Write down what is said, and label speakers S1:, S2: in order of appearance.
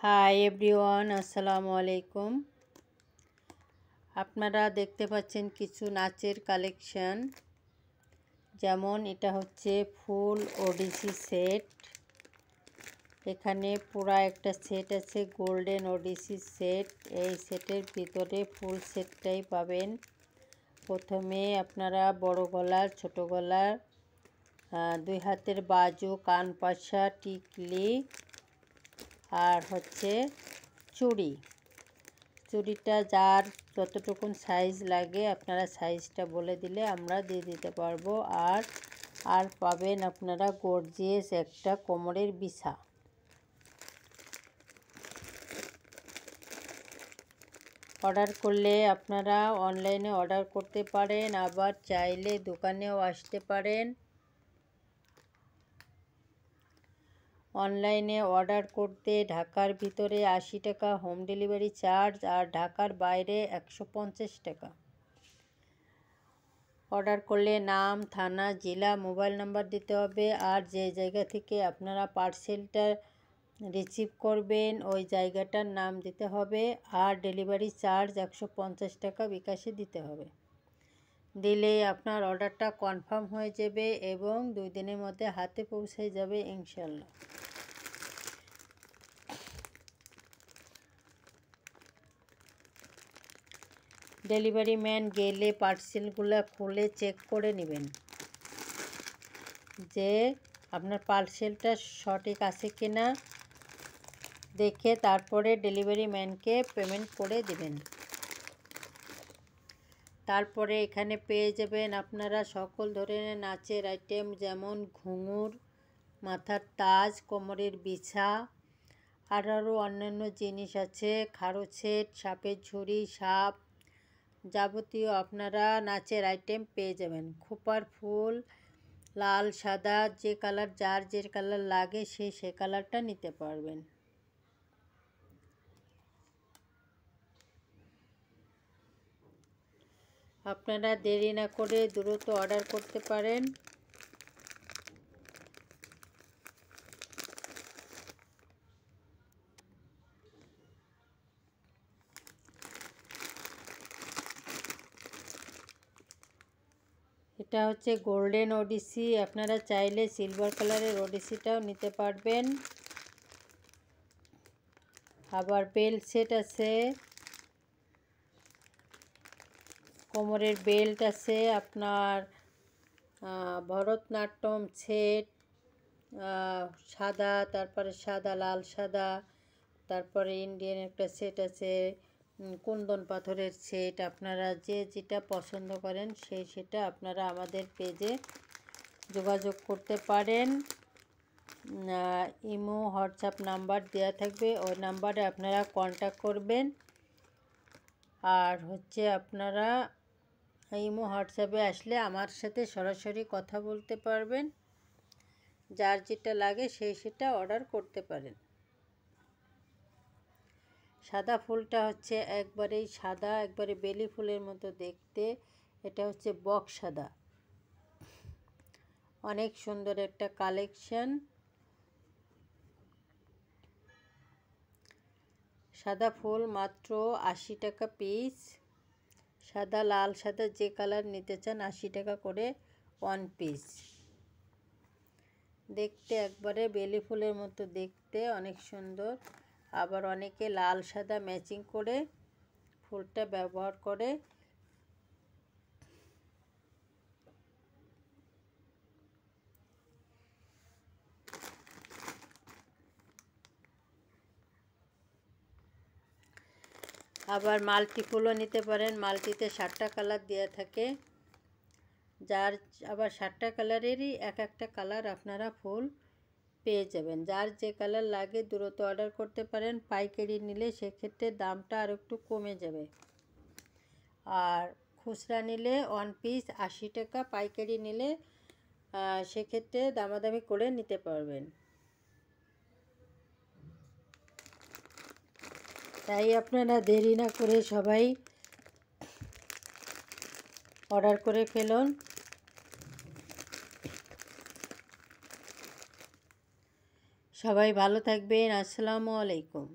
S1: Hi everyone, আসসালামু আলাইকুম। আপনারা দেখতে পাচ্ছেন কিছু নাচের কালেকশন। যেমন এটা হচ্ছে ফুল ওডিসি সেট। এখানে পুরা একটা সেট আছে, গোল্ডেন ওডিসি সেট। এই সেটের ভিতরে ফুল সেটটাই পাবেন। প্রথমে আপনারা বড় গলার, ছোট গলার, দুই হাতের বাজু, কান পাশা, টিকলি আর হচ্ছে চুড়িটা যার যতটুকুন সাইজ লাগে আপনারা সাইজটা বলে দিলে আমরা দিয়ে দিতে পারবো। আর পাবেন আপনারা গর্জিয়াস একটা কোমরের বিছা। অর্ডার করলে আপনারা অনলাইনে অর্ডার করতে পারেন, আবার চাইলে দোকানেও আসতে পারেন। অনলাইনে অর্ডার করতে ঢাকার ভিতরে 80 টাকা হোম ডেলিভারি চার্জ, আর ঢাকার বাইরে 150 টাকা। অর্ডার করলে নাম, থানা, জেলা, মোবাইল নাম্বার দিতে হবে, আর যে জায়গা থেকে আপনারা পার্সেলটা রিসিভ করবেন ওই জায়গাটার নাম দিতে হবে, আর ডেলিভারি চার্জ 150 টাকা বিকাশে দিতে হবে। দিলে আপনার অর্ডারটা কনফার্ম হয়ে যাবে এবং 2 দিনের মধ্যে হাতে পৌঁছে যাবে ইনশাল্লাহ। ডেলিভারি ম্যান গেলে পার্সেলগুলো খুলে চেক করে নেবেন যে আপনার পার্সেলটা সঠিক আছে কিনা, দেখে তারপরে ডেলিভারি ম্যানকে পেমেন্ট করে দেবেন। তারপরে এখানে পেয়ে যাবেন আপনারা সকল ধরনের নাচের আইটেম, যেমন ঘুঙুর, মাথার তাজ, কোমরের বিছা, আরও অন্যান্য জিনিস আছে, খাড়ো সেট, সাপের ঝুড়ি, সাপ, যাবতীয় আপনারা নাচের আইটেম পেয়ে যাবেন। খোপার ফুল, লাল, সাদা, যে কালার যার যে কালার লাগে সে কালারটা নিতে পারবেন। আপনারা দেরি না করে দ্রুত অর্ডার করতে পারেন। এটা হচ্ছে গোল্ডেন ওডিসি, আপনারা চাইলে সিলভার কালারের ওডিসিটাও নিতে পারবেন। আবার বেল্ট সেট আছে, কোমরের বেল্ট আছে, আপনার ভরতনাট্যম সেট, সাদা, তারপরে সাদা, লাল সাদা, তারপরে ইন্ডিয়ান একটা সেট আছে, কুন্দন পাথরের সেট। আপনারা যে যেটা পছন্দ করেন সেটা আপনারা আমাদের পেজে যোগাযোগ করতে পারেন। ইমো, হোয়াটসঅ্যাপ নাম্বার দেওয়া থাকবে, ওই নাম্বারে আপনারা কন্ট্যাক্ট করবেন। আর হচ্ছে আপনারা ইমো, হোয়াটসঅ্যাপে আসলে আমার সাথে সরাসরি কথা বলতে পারবেন। যার যেটা লাগে সেটা অর্ডার করতে পারেন। সাদা ফুলটা হচ্ছে একবারেই সাদা, একবারে বেলি ফুলের মতো দেখতে। এটা হচ্ছে বক্স সাদা, অনেক সুন্দর একটা কালেকশন। সাদা ফুল মাত্র 80 টাকা পিস। সাদা, লাল, সাদা যে কালার নিতে চান 80 টাকা করে 1 পিস। দেখতে একবারে বেলি ফুলের মতো দেখতে, অনেক সুন্দর। আবার অনেকে লাল সাদা ম্যাচিং করে ফুলটা ব্যবহার করে। আবার মাল্টি ফুলও নিতে পারেন, মাল্টিতে 7টা কালার দেওয়া থাকে। যার আবার 7টা কালারেরই একটা কালার আপনারা ফুল পেয়ে যাবেন। যার যে কালার লাগে দ্রুত অর্ডার করতে পারেন। পাইকারি নিলে সেক্ষেত্রে দামটা আর একটু কমে যাবে, আর খুচরা নিলে 1 পিস 80 টাকা, পাইকারি নিলে সেক্ষেত্রে দামাদামি করে নিতে পারবেন। তাই আপনারা দেরি না করে সবাই অর্ডার করে ফেলুন। সবাই ভালো থাকবেন। আসসালামু আলাইকুম।